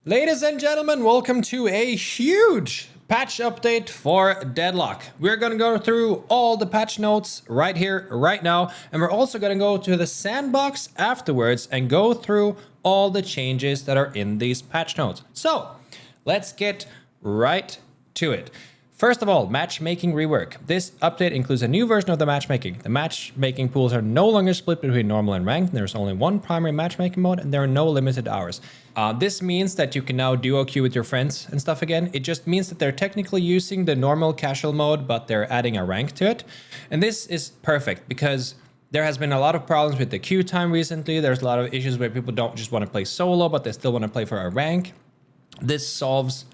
Ladies and gentlemen, welcome to a huge patch update for Deadlock. We're going to go through all the patch notes right here, right now, and we're also going to go to the Sandbox afterwards and go through all the changes that are in these patch notes. So, let's get right to it. First of all, Matchmaking Rework. This update includes a new version of the matchmaking. The matchmaking pools are no longer split between normal and ranked. There's only one primary matchmaking mode and there are no limited hours. This means that you can now duo queue with your friends and stuff again. It just means that they're technically using the normal casual mode, but they're adding a rank to it. And this is perfect because there has been a lot of problems with the queue time recently. There's a lot of issues where people don't just want to play solo, but they still want to play for a rank. This solves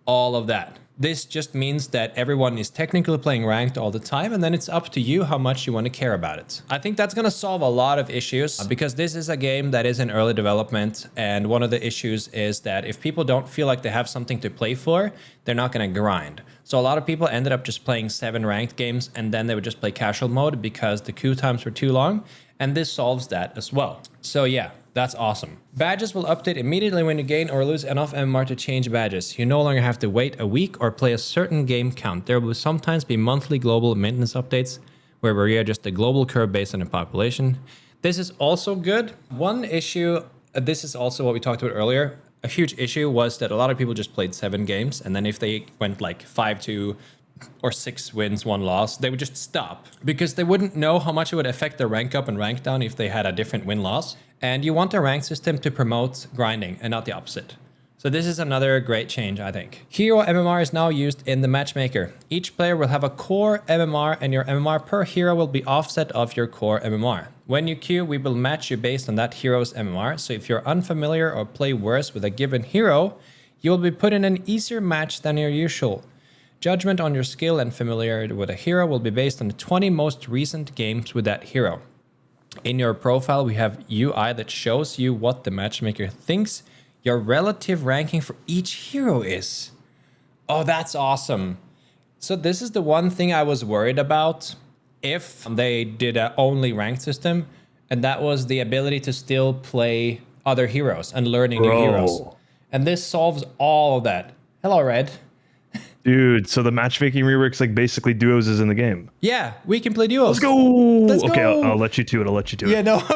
all of that. This just means that everyone is technically playing ranked all the time, and then it's up to you how much you want to care about it. I think that's going to solve a lot of issues because this is a game that is in early development, and one of the issues is that if people don't feel like they have something to play for, they're not going to grind. So a lot of people ended up just playing 7 ranked games, and then they would just play casual mode because the queue times were too long, and this solves that as well. So yeah. That's awesome. Badges will update immediately when you gain or lose enough MMR to change badges. You no longer have to wait a week or play a certain game count. There will sometimes be monthly global maintenance updates where we readjust the global curve based on the population. This is also good. One issue, this is also what we talked about earlier. A huge issue was that a lot of people just played 7 games, and then if they went like 5-2 or 6 wins, 1 loss, they would just stop because they wouldn't know how much it would affect their rank up and rank down if they had a different win-loss. And you want a rank system to promote grinding and not the opposite. So this is another great change, I think. Hero MMR is now used in the matchmaker. Each player will have a core MMR and your MMR per hero will be offset of your core MMR. When you queue, we will match you based on that hero's MMR. So if you're unfamiliar or play worse with a given hero, you will be put in an easier match than your usual. Judgment on your skill and familiarity with a hero will be based on the 20 most recent games with that hero. In your profile, we have UI that shows you what the matchmaker thinks your relative ranking for each hero is. Oh, that's awesome. So this is the one thing I was worried about if they did an only ranked system, and that was the ability to still play other heroes and learning new heroes. And this solves all of that. Hello, Red. Dude, so the matchmaking reworks like basically duos is in the game. Yeah, we can play duos. Let's go. Let's okay, go. I'll let you to it. I'll let you to it. Yeah, no, I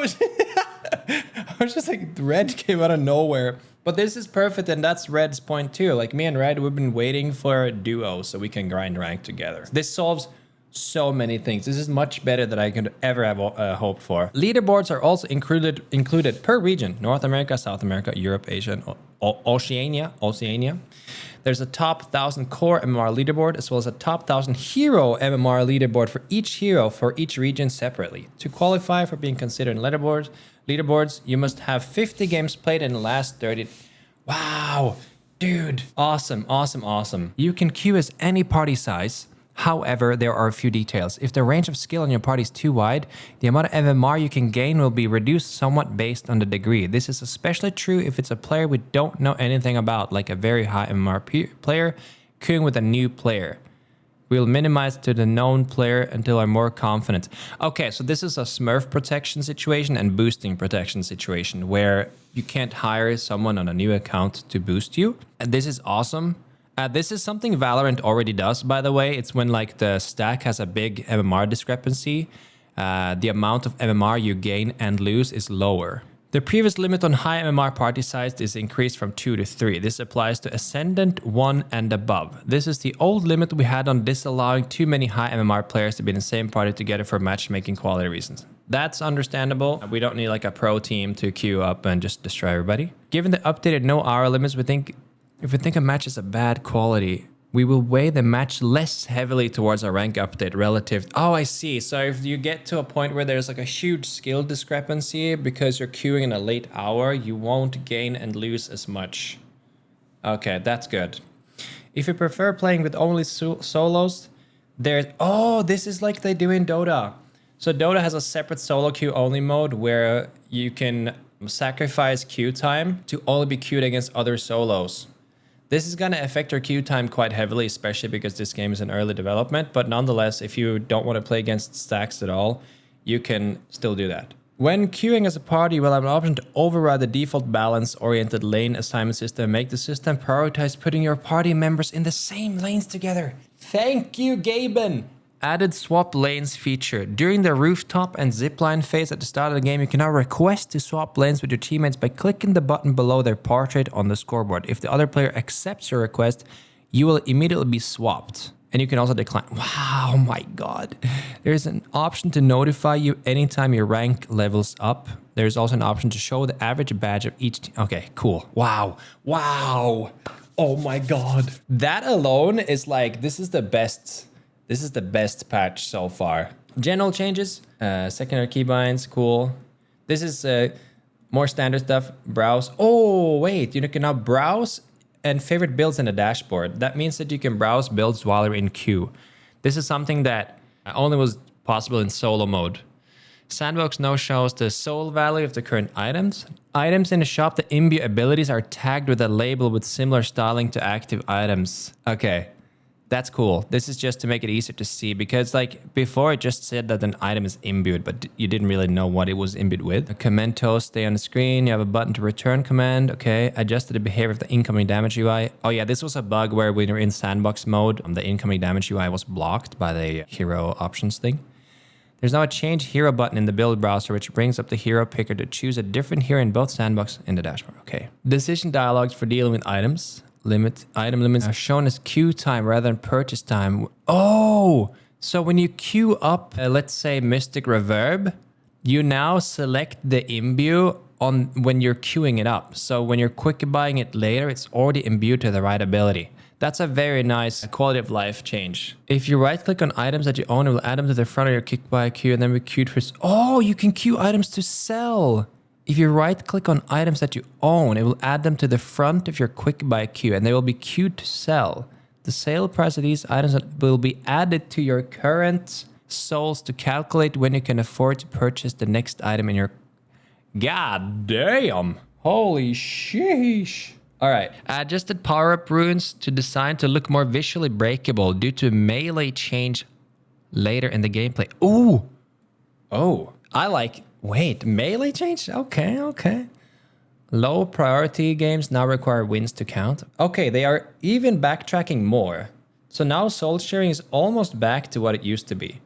was just like, Red came out of nowhere. But this is perfect, and that's Red's point too. Like me and Red, we've been waiting for a duo so we can grind rank together. This solves so many things. This is much better than I could ever have hoped for. Leaderboards are also included per region: North America, South America, Europe, Asia, and Oceania. There's a top 1,000 core MMR leaderboard as well as a top 1,000 hero MMR leaderboard for each hero for each region separately. To qualify for being considered in leaderboards, you must have 50 games played in the last 30. Wow, dude. Awesome, awesome, awesome. You can queue as any party size. However, there are a few details. If the range of skill on your party is too wide, the amount of MMR you can gain will be reduced somewhat based on the degree. This is especially true if it's a player we don't know anything about, like a very high MMR player queuing with a new player. We'll minimize to the known player until I'm more confident. Okay, so this is a smurf protection situation and boosting protection situation where you can't hire someone on a new account to boost you. And this is awesome. This is something Valorant already does, by the way. It's when like the stack has a big MMR discrepancy. The amount of MMR you gain and lose is lower. The previous limit on high MMR party size is increased from 2 to 3. This applies to Ascendant 1 and above. This is the old limit we had on disallowing too many high MMR players to be in the same party together for matchmaking quality reasons. That's understandable. We don't need like a pro team to queue up and just destroy everybody. Given the updated no hour limits, if we think a match is a bad quality, we will weigh the match less heavily towards a rank update relative. Oh, I see. So if you get to a point where there's like a huge skill discrepancy because you're queuing in a late hour, you won't gain and lose as much. Okay, that's good. If you prefer playing with only solos, this is like they do in Dota. So Dota has a separate solo queue only mode where you can sacrifice queue time to only be queued against other solos. This is going to affect your queue time quite heavily, especially because this game is in early development. But nonetheless, if you don't want to play against stacks at all, you can still do that. When queuing as a party, you will have an option to override the default balance-oriented lane assignment system and make the system prioritize putting your party members in the same lanes together. Thank you, Gaben! Added swap lanes feature. During the rooftop and zipline phase at the start of the game, you can now request to swap lanes with your teammates by clicking the button below their portrait on the scoreboard. If the other player accepts your request, you will immediately be swapped. And you can also decline. Wow, my God. There's an option to notify you anytime your rank levels up. There's also an option to show the average badge of each team. Okay, cool. Wow. Wow. Oh my God. That alone is like, this is the best patch so far. General changes, secondary keybinds, cool. This is more standard stuff. Browse. Oh, wait, you can now browse and favorite builds in the dashboard. That means that you can browse builds while you're in queue. This is something that only was possible in solo mode. Sandbox now shows the soul value of the current items. Items in the shop that imbue abilities are tagged with a label with similar styling to active items. Okay, that's cool. This is just to make it easier to see because like before it just said that an item is imbued, but you didn't really know what it was imbued with. The commentos stay on the screen. You have a button to return command. Okay, adjusted the behavior of the incoming damage UI. Oh yeah, this was a bug where when you're in sandbox mode, the incoming damage UI was blocked by the hero options thing. There's now a change hero button in the build browser, which brings up the hero picker to choose a different hero in both sandbox and the dashboard. Okay. Decision dialogues for dealing with items. Item limits are shown as queue time rather than purchase time. Oh, so when you queue up, let's say Mystic Reverb, you now select the imbue on when you're queuing it up. So when you're quick buying it later, it's already imbued to the right ability. That's a very nice quality of life change. If you right click on items that you own, it will add them to the front of your quick buy queue and then be queued for... Oh, you can queue items to sell. If you right click on items that you own, it will add them to the front of your quick buy queue and they will be queued to sell. The sale price of these items will be added to your current souls to calculate when you can afford to purchase the next item in your... God damn. Holy sheesh. All right. Adjusted power-up runes to design to look more visually breakable due to melee change later in the gameplay. Ooh. Oh, I like... Wait, melee change? Okay, okay. Low priority games now require wins to count. Okay, they are even backtracking more. So now soul sharing is almost back to what it used to be.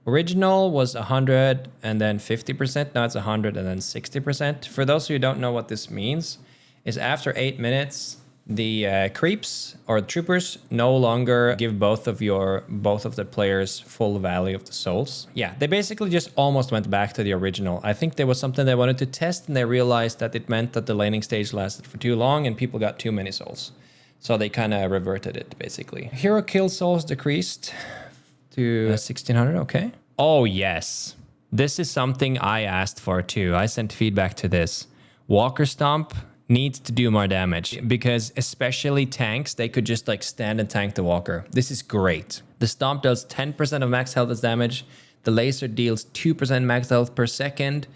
Original was 100 and then 50%. Now it's 100 and then 60%. For those of you who don't know what this means, is after 8 minutes, the creeps or troopers no longer give both of the players full value of the souls. Yeah, they basically just almost went back to the original. I think there was something they wanted to test and they realized that it meant that the laning stage lasted for too long and people got too many souls. So they kind of reverted it basically. Hero kill souls decreased to 1600, okay. Oh yes, this is something I asked for too. I sent feedback to this. Walker Stomp needs to do more damage because especially tanks, they could just like stand and tank the walker. This is great. The stomp does 10% of max health as damage. The laser deals 2% max health per second.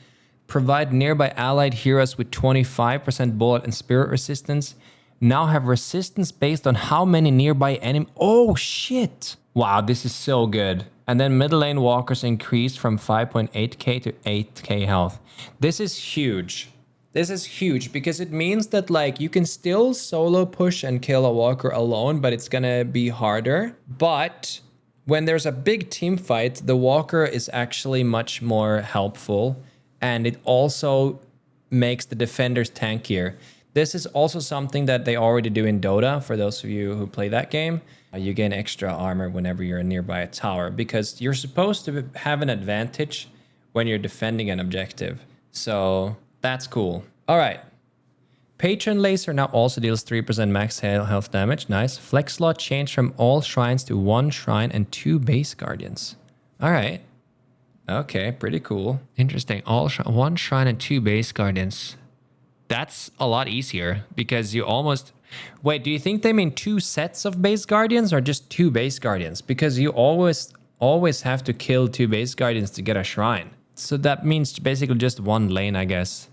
Provide nearby allied heroes with 25% bullet and spirit resistance. Now have resistance based on how many nearby enemies. Oh shit. Wow, this is so good. And then middle lane walkers increased from 5.8k to 8k health. This is huge. This is huge because it means that like you can still solo push and kill a walker alone, but it's gonna be harder. But when there's a big team fight, the walker is actually much more helpful and it also makes the defenders tankier. This is also something that they already do in Dota. For those of you who play that game, you gain extra armor whenever you're nearby a tower because you're supposed to have an advantage when you're defending an objective. So that's cool. All right. Patron Laser now also deals 3% max health damage. Nice. Flex slot changed from all shrines to 1 shrine and 2 base guardians. All right. Okay, pretty cool. Interesting. 1 shrine and 2 base guardians. That's a lot easier because you almost... Wait, do you think they mean 2 sets of base guardians or just 2 base guardians? Because you always have to kill 2 base guardians to get a shrine. So that means basically just 1 lane, I guess.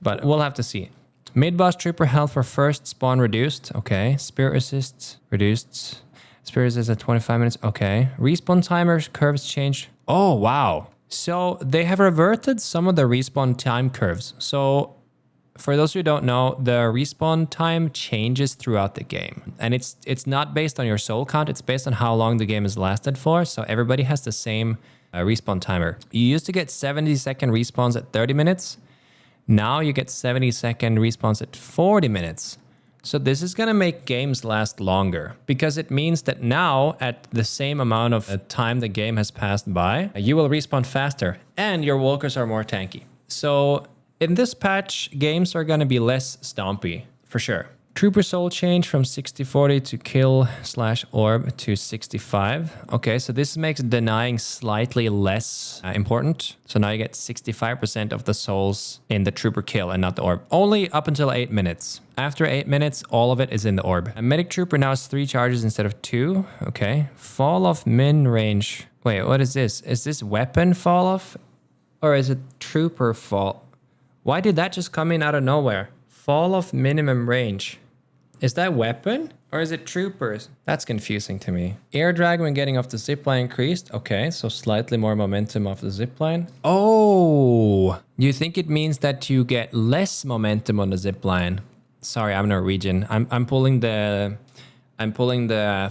But we'll have to see. Mid-boss trooper health for first spawn reduced. Okay. Spirit resist reduced. Spirit resist at 25 minutes. Okay. Respawn timers curves change. Oh, wow. So they have reverted some of the respawn time curves. So for those who don't know, the respawn time changes throughout the game. And it's not based on your soul count, it's based on how long the game has lasted for. So everybody has the same respawn timer. You used to get 70-second respawns at 30 minutes. Now you get 70-second respawns at 40 minutes. So this is going to make games last longer because it means that now at the same amount of time the game has passed by, you will respawn faster and your walkers are more tanky. So in this patch, games are going to be less stompy for sure. Trooper soul change from 60-40 to kill/orb to 65. Okay, so this makes denying slightly less important. So now you get 65% of the souls in the trooper kill and not the orb. Only up until 8 minutes. After 8 minutes, all of it is in the orb. A medic trooper now has 3 charges instead of 2. Okay. Fall off min range. Wait, what is this? Is this weapon fall off? Or is it trooper fall? Why did that just come in out of nowhere? Fall off minimum range. Is that weapon or is it troopers? That's confusing to me. Air drag when getting off the zipline increased. Okay, so slightly more momentum off the zipline. Oh, you think it means that you get less momentum on the zipline? Sorry, I'm Norwegian. I'm pulling the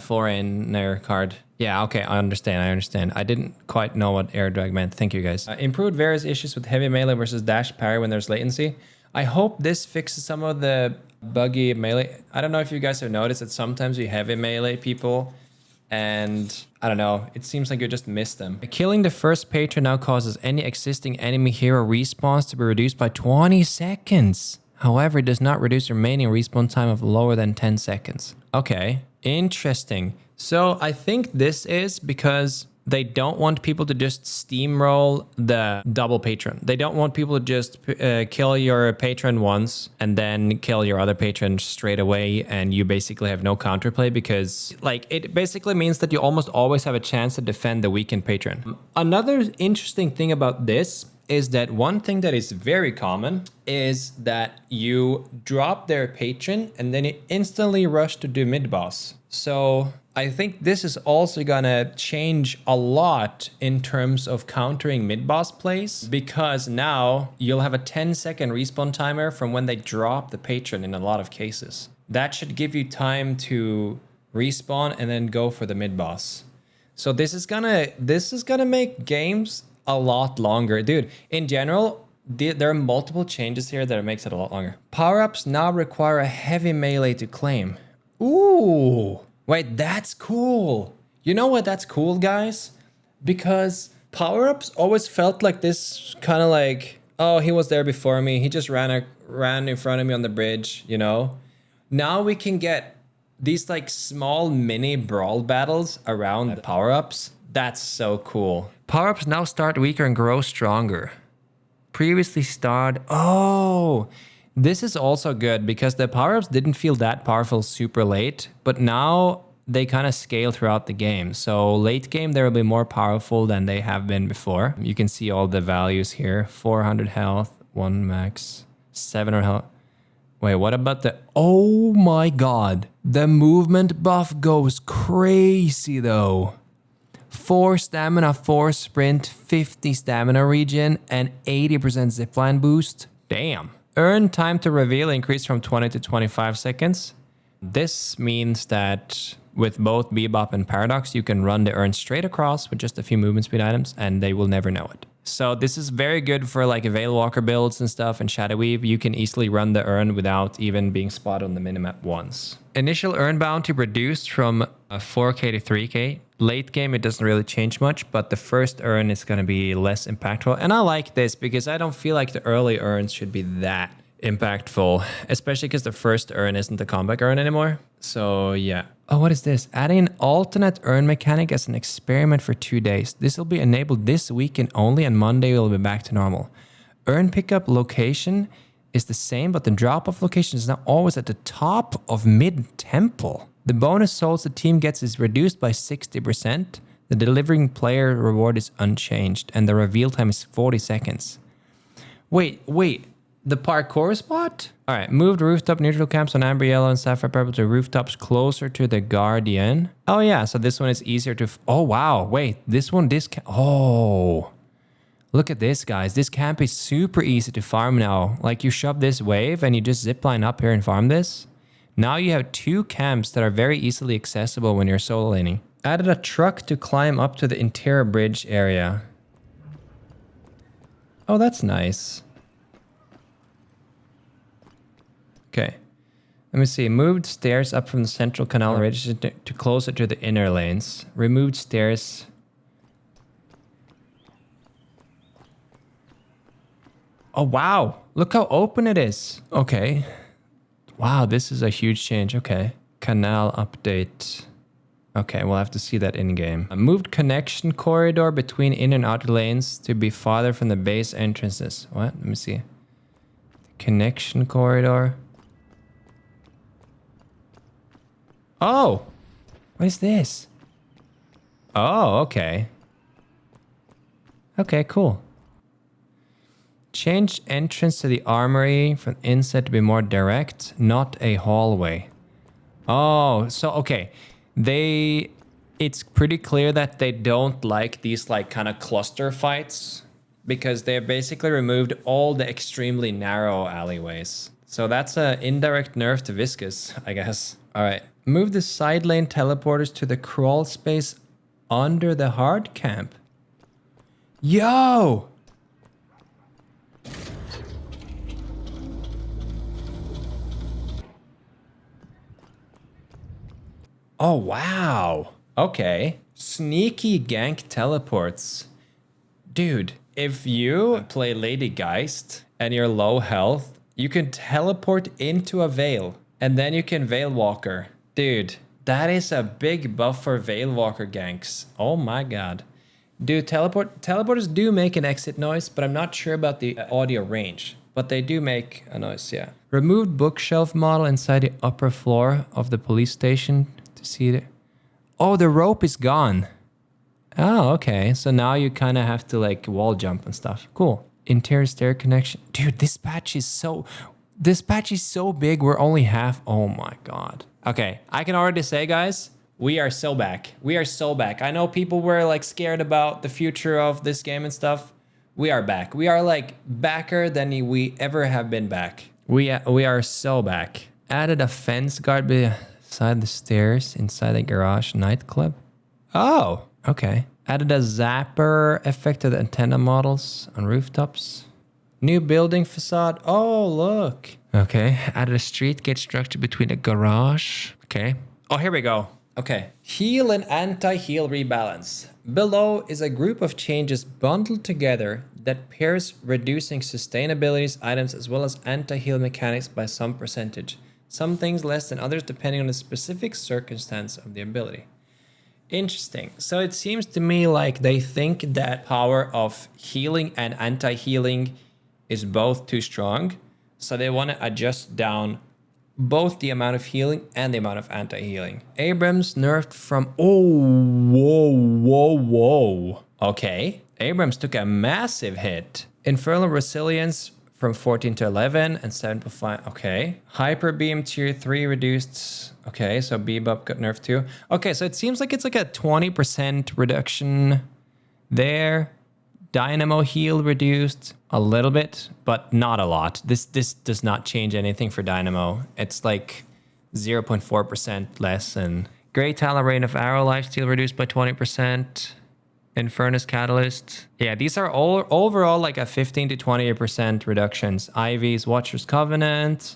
foreigner card. Yeah, okay, I understand. I didn't quite know what air drag meant. Thank you guys. Improved various issues with heavy melee versus dash parry when there's latency. I hope this fixes some of the buggy melee. I don't know if you guys have noticed that sometimes you heavy melee people and I don't know, it seems like you just miss them. Killing the first patron now causes any existing enemy hero respawns to be reduced by 20 seconds. However, it does not reduce remaining respawn time of lower than 10 seconds. Okay, interesting. So I think this is because they don't want people to just steamroll the double patron. They don't want people to just kill your patron once and then kill your other patron straight away and you basically have no counterplay because like it basically means that you almost always have a chance to defend the weakened patron. Another interesting thing about this is that one thing that is very common is that you drop their patron and then you instantly rush to do mid boss. So I think this is also gonna change a lot in terms of countering mid-boss plays because now you'll have a 10-second respawn timer from when they drop the patron in a lot of cases. That should give you time to respawn and then go for the mid-boss. So this is gonna make games a lot longer. Dude, in general, there are multiple changes here that makes it a lot longer. Power-ups now require a heavy melee to claim. Ooh. Wait, that's cool. You know what? That's cool, guys. Because power-ups always felt like this kind of like, oh, he was there before me. He just ran in front of me on the bridge, you know? Now we can get these like small mini brawl battles around the power-ups. That's so cool. Power-ups now start weaker and grow stronger. Previously starred. Oh, this is also good because the power-ups didn't feel that powerful super late, but now they kind of scale throughout the game. So late game, they will be more powerful than they have been before. You can see all the values here. 400 health, 1 max, 700 health. Wait, what about the... Oh my god. The movement buff goes crazy though. 4 stamina, 4 sprint, 50 stamina regen, and 80% zipline boost. Damn. Earn time to reveal increased from 20 to 25 seconds. This means that with both Bebop and Paradox, you can run the earn straight across with just a few movement speed items and they will never know it. So this is very good for like Veil Walker builds and stuff and Shadow Weave. You can easily run the earn without even being spotted on the minimap once. Initial earn bounty reduced from 4k to 3k. Late game, it doesn't really change much, but the first earn is going to be less impactful. And I like this because I don't feel like the early earns should be that impactful, especially because the first earn isn't the comeback earn anymore. So yeah. Oh, what is this? Adding an alternate earn mechanic as an experiment for 2 days. This will be enabled this weekend only and Monday will be back to normal. Earn pickup location is the same, but the drop-off location is now always at the top of mid-temple. The bonus souls the team gets is reduced by 60%. The delivering player reward is unchanged, and the reveal time is 40 seconds. Wait. The parkour spot? All right, moved rooftop neutral camps on Amber Yellow and Sapphire Purple to rooftops closer to the Guardian. Oh yeah, so this one is easier to... Oh wow, wait, this one, oh. Look at this, guys. This camp is super easy to farm now. Like, you shove this wave and you just zipline up here and farm this. Now you have 2 camps that are very easily accessible when you're solo laning. Added a truck to climb up to the interior bridge area. Oh, that's nice. Okay. Let me see. Moved stairs up from the central canal ridge to closer to the inner lanes. Removed stairs. Oh, wow. Look how open it is. Okay. Wow, this is a huge change. Okay. Canal update. Okay, we'll have to see that in-game. A moved connection corridor between in and outer lanes to be farther from the base entrances. What? Let me see. Connection corridor. Oh! What is this? Oh, okay. Okay, cool. Change entrance to the armory from inside to be more direct, not a hallway. Oh, so okay. It's pretty clear that they don't like these like kind of cluster fights because they have basically removed all the extremely narrow alleyways. So that's an indirect nerf to Viscous, I guess. All right. Move the side lane teleporters to the crawl space under the hard camp. Yo! Oh, wow. Okay. Sneaky gank teleports. Dude, if you play Lady Geist and you're low health, you can teleport into a Veil and then you can Veil Walker. Dude, that is a big buff for Veil Walker ganks. Oh my god. Dude, teleporters do make an exit noise, but I'm not sure about the audio range. But they do make a noise, yeah. Removed bookshelf model inside the upper floor of the police station. See it. Oh, the rope is gone. Oh, okay. So now you kind of have to like wall jump and stuff. Cool. Interior stair connection. Dude, this patch is so big. We're only half. Oh my god. Okay. I can already say, guys, we are so back. We are so back. I know people were like scared about the future of this game and stuff. We are back. We are like backer than we ever have been back. We are so back. Added a fence guard beside the stairs inside the garage nightclub. Oh, okay. Added a zapper effect to the antenna models on rooftops. New building facade. Oh, look. Okay. Added a street gate structure between the garage. Okay. Oh, here we go. Okay. Heal and anti-heal rebalance. Below is a group of changes bundled together that pairs reducing sustainabilities items as well as anti-heal mechanics by some percentage. Some things less than others depending on the specific circumstance of the ability. Interesting. So it seems to me like they think that power of healing and anti-healing is both too strong. So they want to adjust down both the amount of healing and the amount of anti-healing. Abrams nerfed from... Oh, whoa. Okay. Abrams took a massive hit. Infernal Resilience from 14 to 11 and 7 to 5. Okay. Hyper Beam tier 3 reduced. Okay, so Bebop got nerfed too. Okay, so it seems like it's like a 20% reduction there. Dynamo heal reduced a little bit, but not a lot. This does not change anything for Dynamo. It's like 0.4% less. And Great Talon Rain of Arrow lifesteal reduced by 20%. Infernus Catalyst. Yeah, these are all overall like a 15 to 20% reductions. Ivy's Watcher's Covenant.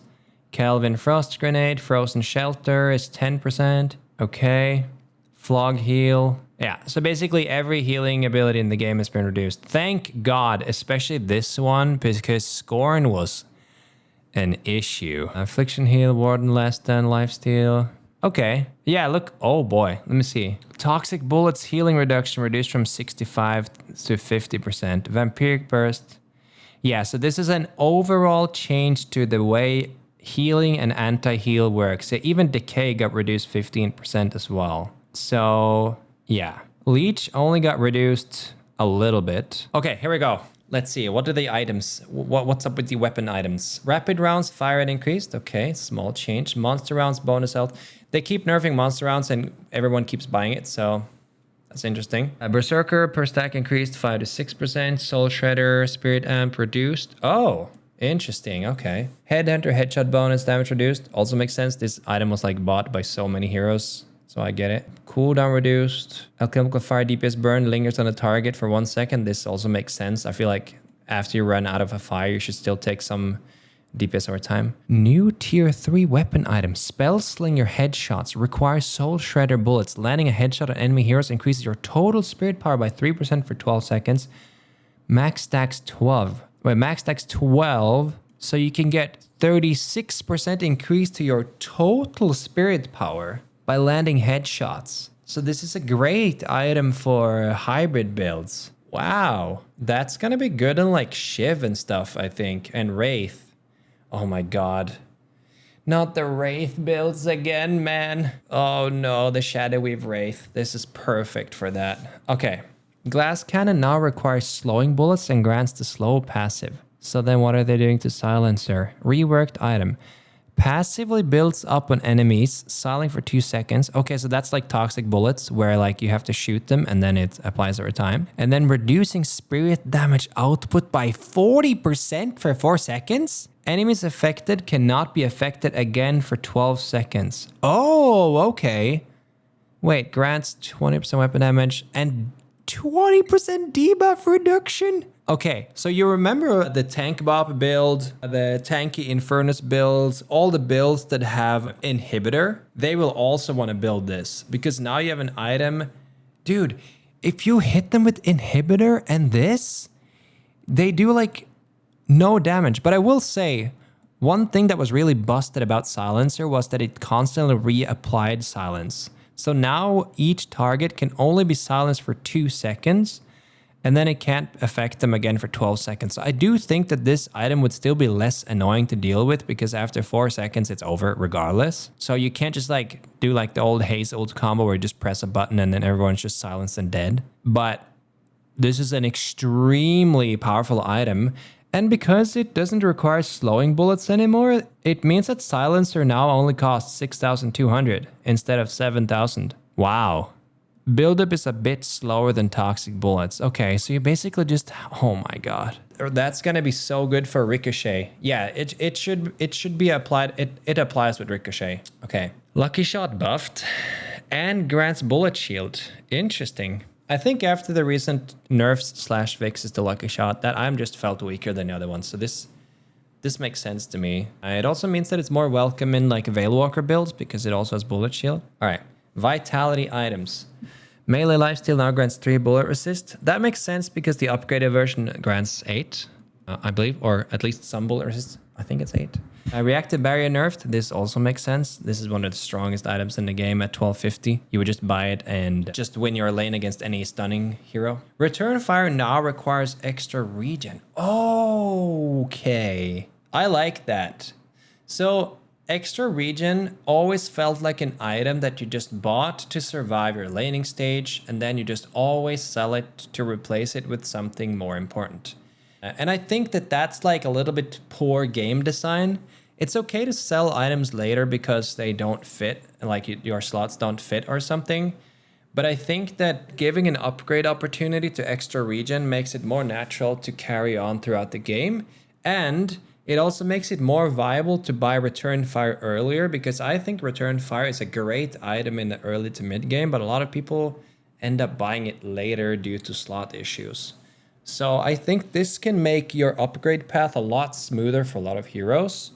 Kelvin Frost Grenade. Frozen Shelter is 10%. Okay. Flog Heal. Yeah, so basically every healing ability in the game has been reduced. Thank God, especially this one, because Scorn was an issue. Affliction Heal, Warden less than lifesteal. Okay. Yeah, look. Oh boy. Let me see. Toxic Bullets healing reduction reduced from 65 to 50%. Vampiric Burst. Yeah, so this is an overall change to the way healing and anti-heal works. So even Decay got reduced 15% as well. So yeah. Leech only got reduced a little bit. Okay, here we go. Let's see. What are the items? What's up with the weapon items? Rapid rounds, fire rate increased. Okay, small change. Monster rounds, bonus health. They keep nerfing monster rounds and everyone keeps buying it, so That's interesting. Berserker per stack increased 5 to 6%. Soul Shredder, Spirit Amp reduced. Oh, interesting. Okay. Headhunter headshot bonus damage reduced. Also makes sense. This item was like bought by so many heroes. So I get it. Cooldown reduced. Alchemical fire DPS burn lingers on the target for 1 second. This also makes sense. I feel like after you run out of a fire, you should still take some DPS over time. New tier 3 weapon item. Spell Slinger headshots. Requires Soul Shredder bullets. Landing a headshot on enemy heroes increases your total spirit power by 3% for 12 seconds. Max stacks 12. Wait, max stacks 12. So you can get 36% increase to your total spirit power by landing headshots. So this is a great item for hybrid builds. Wow. That's gonna be good in like Shiv and stuff, I think. And Wraith. Oh my god. Not the Wraith builds again, man. Oh no, the Shadow Weave Wraith. This is perfect for that. Okay. Glass Cannon now requires slowing bullets and grants the slow passive. So then what are they doing to Silencer? Reworked item. Passively builds up on enemies, silent for 2 seconds. Okay, so that's like toxic bullets where like you have to shoot them and then it applies over time. And then reducing spirit damage output by 40% for 4 seconds. Enemies affected cannot be affected again for 12 seconds. Oh, okay. Wait, grants 20% weapon damage and 20% debuff reduction? Okay, so you remember the Tank Bop build, the Tanky Infernus builds, all the builds that have inhibitor, they will also want to build this because now you have an item. Dude, if you hit them with inhibitor and this, they do like no damage. But I will say, one thing that was really busted about Silencer was that it constantly reapplied silence. So now each target can only be silenced for 2 seconds. And then it can't affect them again for 12 seconds. So I do think that this item would still be less annoying to deal with because after 4 seconds, it's over regardless. So you can't just like do like the old Haze ult combo where you just press a button and then everyone's just silenced and dead. But this is an extremely powerful item. And because it doesn't require slowing bullets anymore, it means that Silencer now only costs 6,200 instead of 7,000. Wow. Buildup is a bit slower than toxic bullets. Okay, so you basically just, oh my god. That's gonna be so good for Ricochet. Yeah, it should be applied. It applies with Ricochet. Okay. Lucky Shot buffed and grants bullet shield. Interesting. I think after the recent nerfs / fixes to Lucky Shot, that item just felt weaker than the other ones. So this makes sense to me. It also means that it's more welcome in like Veilwalker builds because it also has bullet shield. All right. Vitality items. Melee lifesteal now grants 3 bullet resist. That makes sense because the upgraded version grants 8, I believe, or at least some bullet resist. I think it's 8. Reactive barrier nerfed. This also makes sense. This is one of the strongest items in the game at 1250. You would just buy it and just win your lane against any stunning hero. Return fire now requires extra regen. Okay. I like that. So extra regen always felt like an item that you just bought to survive your laning stage, and then you just always sell it to replace it with something more important. And I think that that's like a little bit poor game design. It's okay to sell items later because they don't fit, like your slots don't fit or something. But I think that giving an upgrade opportunity to extra regen makes it more natural to carry on throughout the game. And it also makes it more viable to buy Return Fire earlier because I think Return Fire is a great item in the early to mid game, but a lot of people end up buying it later due to slot issues. So I think this can make your upgrade path a lot smoother for a lot of heroes,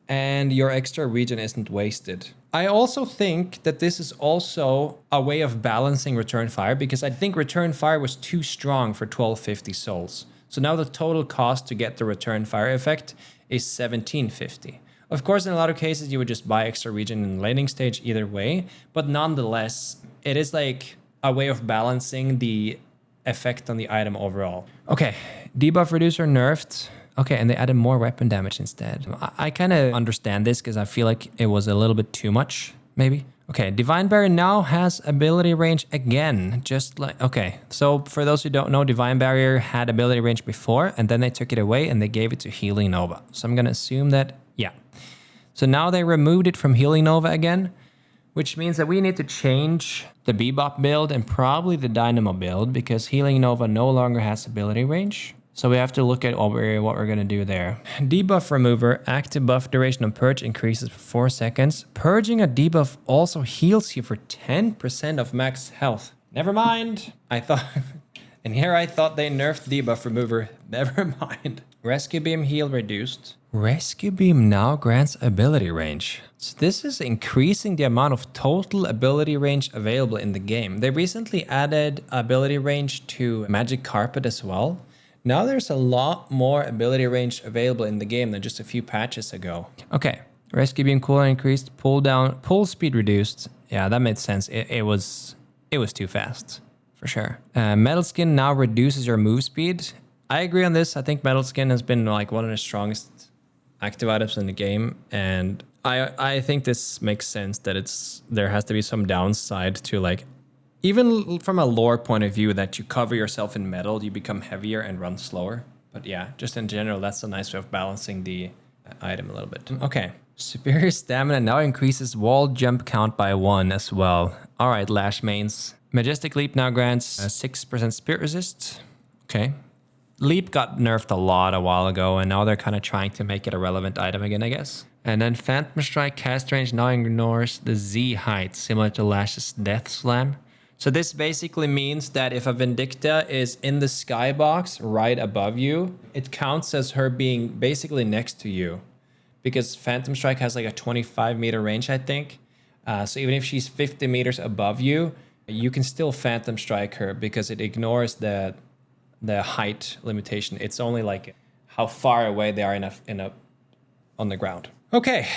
and your extra regen isn't wasted. I also think that this is also a way of balancing Return Fire because I think Return Fire was too strong for 1250 souls. So now the total cost to get the Return Fire effect is 1750. Of course, in a lot of cases, you would just buy extra regen in the laning stage either way, but nonetheless, it is like a way of balancing the effect on the item overall. Okay, debuff reducer nerfed. Okay, and they added more weapon damage instead. I kind of understand this because I feel like it was a little bit too much, maybe. Okay, Divine Barrier now has ability range again, just like, okay. So for those who don't know, Divine Barrier had ability range before, and then they took it away and they gave it to Healing Nova. So I'm gonna assume that, yeah. So now they removed it from Healing Nova again, which means that we need to change the Bebop build and probably the Dynamo build because Healing Nova no longer has ability range. So we have to look at what we're going to do there. Debuff remover, active buff duration of purge increases for 4 seconds. Purging a debuff also heals you for 10% of max health. Never mind. I thought... And here I thought they nerfed debuff remover. Never mind. Rescue beam heal reduced. Rescue beam now grants ability range. So this is increasing the amount of total ability range available in the game. They recently added ability range to Magic Carpet as well. Now there's a lot more ability range available in the game than just a few patches ago. Okay, rescue beam cooldown increased, pull speed reduced. Yeah, that made sense. It was too fast, for sure. Metal Skin now reduces your move speed. I agree on this. I think Metal Skin has been like one of the strongest active items in the game, and I think this makes sense that there has to be some downside to like. Even from a lore point of view, that you cover yourself in metal, you become heavier and run slower. But yeah, just in general, that's a nice way of balancing the item a little bit. Okay, superior stamina now increases wall jump count by 1 as well. All right, Lash mains. Majestic Leap now grants 6% spirit resist. Okay. Leap got nerfed a lot a while ago, and now they're kind of trying to make it a relevant item again, I guess. And then Phantom Strike cast range now ignores the Z height, similar to Lash's Death Slam. So this basically means that if a Vindicta is in the skybox right above you, it counts as her being basically next to you. Because Phantom Strike has like a 25-meter range, I think. So even if she's 50 meters above you, you can still Phantom Strike her because it ignores the height limitation. It's only like how far away they are on the ground. Okay,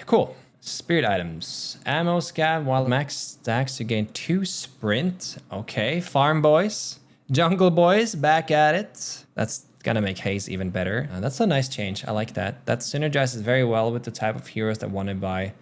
cool. Spirit items. Ammo scav while max stacks to gain 2 sprint. Okay, farm boys. Jungle boys back at it. That's gonna make Haze even better. That's a nice change. I like that. That synergizes very well with the type of heroes that want to buy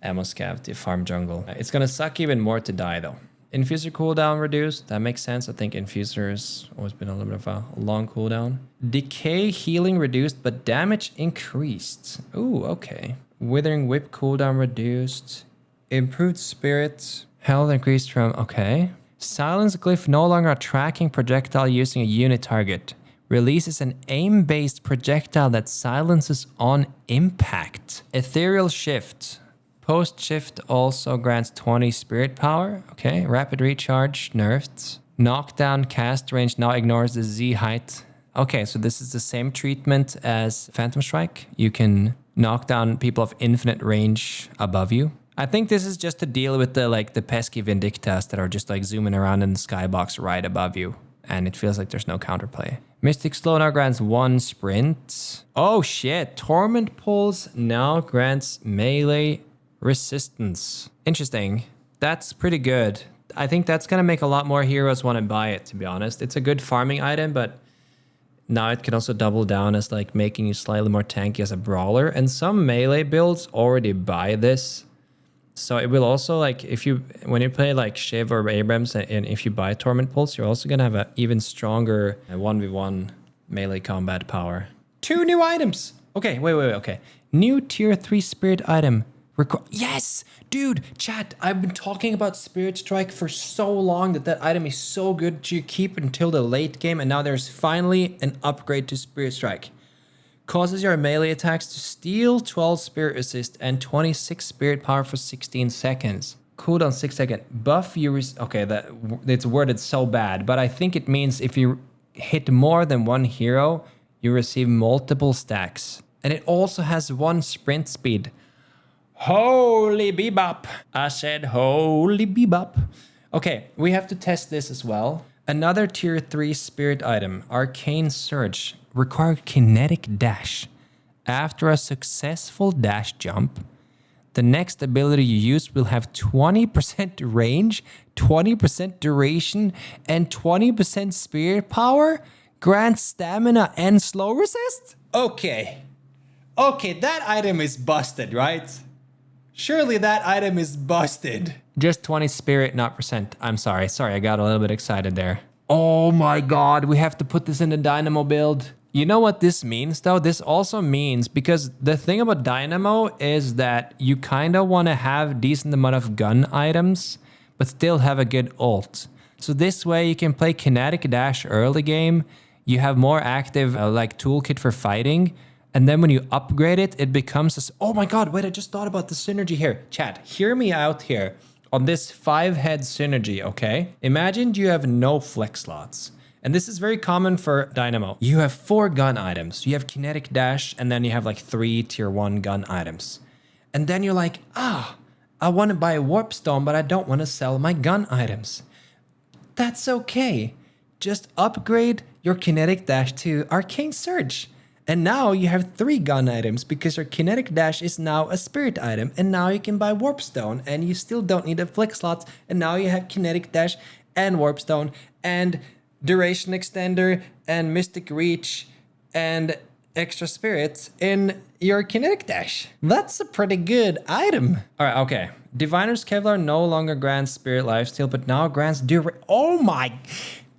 ammo scav to farm jungle. It's gonna suck even more to die though. Infuser cooldown reduced. That makes sense. I think Infuser has always been a little bit of a long cooldown. Decay healing reduced, but damage increased. Ooh, okay. Withering Whip cooldown reduced. Improved Spirit. Health increased from... Okay. Silence Glyph no longer a tracking projectile using a unit target. Releases an aim-based projectile that silences on impact. Ethereal Shift. Post-shift also grants 20 spirit power. Okay. Rapid recharge nerfed. Knockdown cast range now ignores the Z height. Okay, so this is the same treatment as Phantom Strike. You can knock down people of infinite range above you. I think this is just to deal with the pesky Vindictas that are just like zooming around in the skybox right above you. And it feels like there's no counterplay. Mystic Slow now grants 1 sprint. Oh shit, Torment Pulse now grants melee resistance. Interesting. That's pretty good. I think that's gonna make a lot more heroes want to buy it, to be honest. It's a good farming item, but now it can also double down as like making you slightly more tanky as a brawler. And some melee builds already buy this. So it will also like when you play like Shiv or Abrams and if you buy Torment Pulse, you're also gonna have an even stronger 1v1 melee combat power. 2 new items. Okay, wait. Okay. New tier 3 spirit item. Yes, dude, chat. I've been talking about Spirit Strike for so long that item is so good to keep until the late game, and now there's finally an upgrade to Spirit Strike. Causes your melee attacks to steal 12 spirit resist and 26 spirit power for 16 seconds. Cooldown 6 seconds. Buff you okay, it's worded so bad, but I think it means if you hit more than 1 hero, you receive multiple stacks. And it also has 1 sprint speed. Holy Bebop. I said holy Bebop. Okay, we have to test this as well. Another tier 3 spirit item, Arcane Surge, requires kinetic dash. After a successful dash jump, the next ability you use will have 20% range, 20% duration, and 20% spirit power, grants stamina and slow resist? Okay, that item is busted, right? Surely that item is busted. Just 20 spirit, not percent. I'm sorry, I got a little bit excited there. Oh my god, we have to put this in the Dynamo build. You know what this means though? This also means, because the thing about Dynamo is that you kind of want to have decent amount of gun items, but still have a good ult. So this way you can play kinetic dash early game. You have more active like toolkit for fighting. And then when you upgrade it, it becomes this, oh my God, wait, I just thought about the synergy here. Chat, hear me out here on this 5-head synergy, okay? Imagine you have no flex slots. And this is very common for Dynamo. You have 4 gun items. You have kinetic dash, and then you have like 3 tier 1 gun items. And then you're like, I want to buy a warp stone, but I don't want to sell my gun items. That's okay. Just upgrade your kinetic dash to arcane surge. And now you have 3 gun items because your kinetic dash is now a spirit item. And now you can buy warp stone, and you still don't need a flex slots. And now you have kinetic dash and warp stone and duration extender and mystic reach and extra spirits in your kinetic dash. That's a pretty good item. All right, okay. Diviner's Kevlar no longer grants spirit lifesteal, but now grants oh my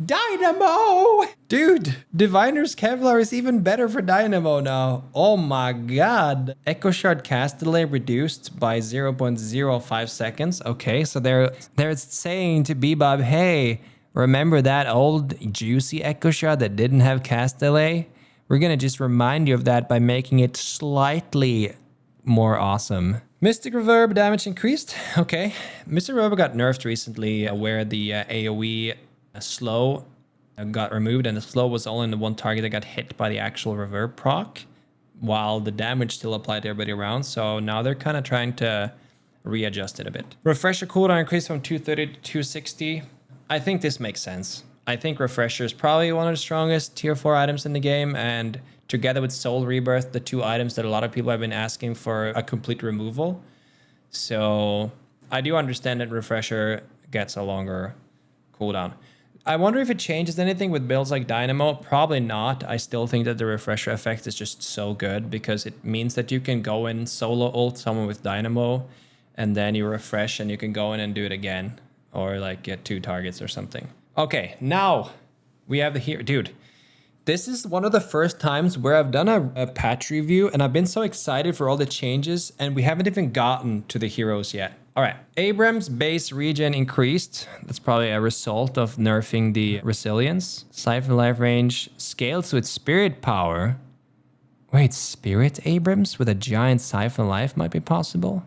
Dynamo! Dude, Diviner's Kevlar is even better for Dynamo now. Oh my God. Echo Shard cast delay reduced by 0.05 seconds. Okay, so they're saying to Bebop, hey, remember that old juicy Echo Shard that didn't have cast delay? We're gonna just remind you of that by making it slightly more awesome. Mystic Reverb damage increased. Okay. Mystic Reverb got nerfed recently where the AoE slow got removed, and the slow was only in the one target that got hit by the actual reverb proc, while the damage still applied to everybody around. So now they're kind of trying to readjust it a bit. Refresher cooldown increased from 230 to 260. I think this makes sense. I think Refresher is probably one of the strongest tier 4 items in the game, and together with Soul Rebirth, the 2 items that a lot of people have been asking for a complete removal. So I do understand that Refresher gets a longer cooldown. I wonder if it changes anything with builds like Dynamo. Probably not. I still think that the Refresher effect is just so good because it means that you can go in solo ult someone with Dynamo, and then you refresh and you can go in and do it again, or like get 2 targets or something. Okay, now we have the hero. Dude, this is one of the first times where I've done a patch review, and I've been so excited for all the changes, and we haven't even gotten to the heroes yet. All right, Abrams base regen increased. That's probably a result of nerfing the resilience. Siphon life range scales with spirit power. Wait, spirit Abrams with a giant siphon life might be possible?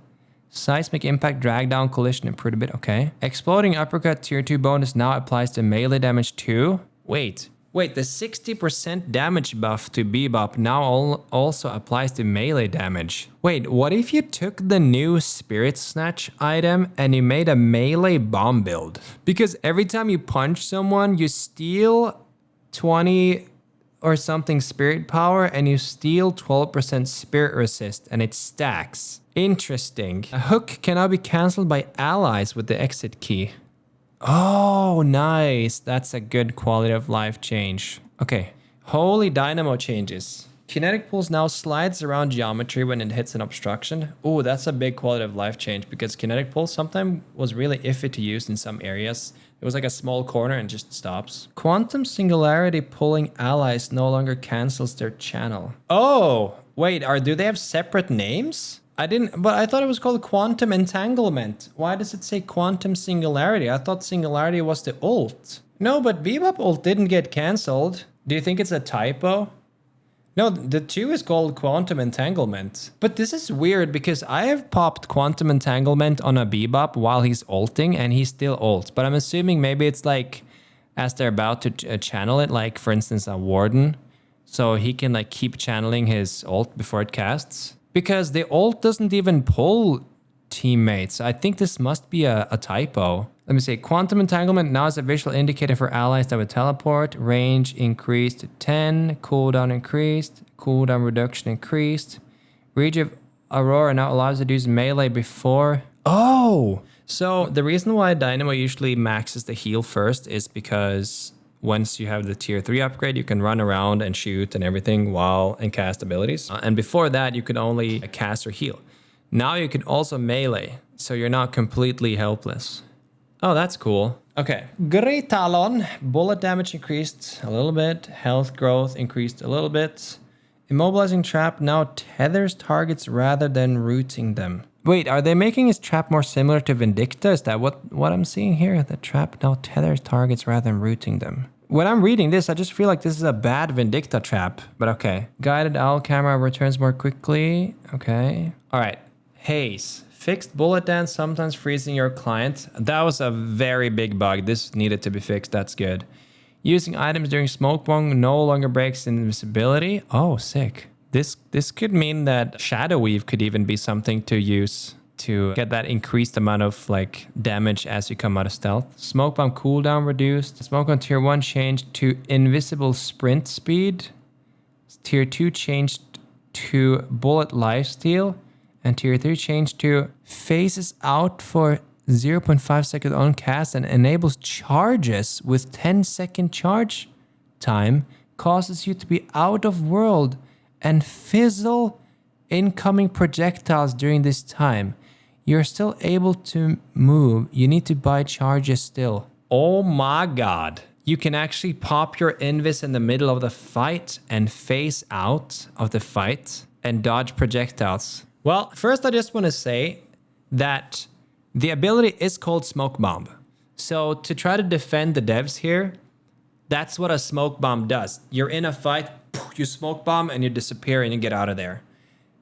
Seismic impact drag down collision improved a bit. Okay. Exploding uppercut tier 2 bonus now applies to melee damage too. Wait, the 60% damage buff to Bebop now also applies to melee damage. Wait, what if you took the new Spirit Snatch item and you made a melee bomb build? Because every time you punch someone, you steal 20 or something spirit power, and you steal 12% spirit resist, and it stacks. Interesting. A hook can now be cancelled by allies with the exit key. Oh, nice. That's a good quality of life change. Okay. Holy Dynamo changes. Kinetic pulse now slides around geometry when it hits an obstruction. Oh, that's a big quality of life change, because kinetic pulse sometimes was really iffy to use in some areas. It was like a small corner and just stops. Quantum singularity pulling allies no longer cancels their channel. Oh, wait, do they have separate names? But I thought it was called quantum entanglement. Why does it say quantum singularity? I thought singularity was the ult. No, but Bebop ult didn't get cancelled. Do you think it's a typo? No, the 2 is called quantum entanglement. But this is weird because I have popped quantum entanglement on a Bebop while he's ulting and he still ults. But I'm assuming maybe it's like as they're about to channel it, like for instance a Warden. So he can like keep channeling his ult before it casts. Because the ult doesn't even pull teammates. I think this must be a typo. Let me see. Quantum entanglement now is a visual indicator for allies that would teleport. Range increased to 10. Cooldown increased. Cooldown reduction increased. Reach of Aurora now allows you to use melee before. Oh! So the reason why Dynamo usually maxes the heal first is because once you have the tier 3 upgrade, you can run around and shoot and everything and cast abilities. And before that, you could only cast or heal. Now you can also melee, so you're not completely helpless. Oh, that's cool. Okay, great Talon. Bullet damage increased a little bit. Health growth increased a little bit. Immobilizing trap now tethers targets rather than rooting them. Wait, are they making his trap more similar to Vindicta? Is that what I'm seeing here? The trap now tethers targets rather than rooting them. When I'm reading this, I just feel like this is a bad Vindicta trap, but okay. Guided owl camera returns more quickly. Okay. All right. Haze. Fixed bullet dance, sometimes freezing your client. That was a very big bug. This needed to be fixed. That's good. Using items during smoke bomb no longer breaks invisibility. Oh, sick. This could mean that Shadow Weave could even be something to use to get that increased amount of like damage as you come out of stealth. Smoke bomb cooldown reduced. Smoke on tier 1 changed to invisible sprint speed. Tier 2 changed to bullet lifesteal. And tier 3 changed to phases out for 0.5 second on cast and enables charges with 10-second charge time. Causes you to be out of world and fizzle incoming projectiles during this time. You're still able to move. You need to buy charges still. Oh my god. You can actually pop your invis in the middle of the fight and phase out of the fight and dodge projectiles. Well, first I just want to say that the ability is called Smoke Bomb. So to try to defend the devs here, that's what a Smoke Bomb does. You're in a fight, you Smoke Bomb and you disappear and you get out of there.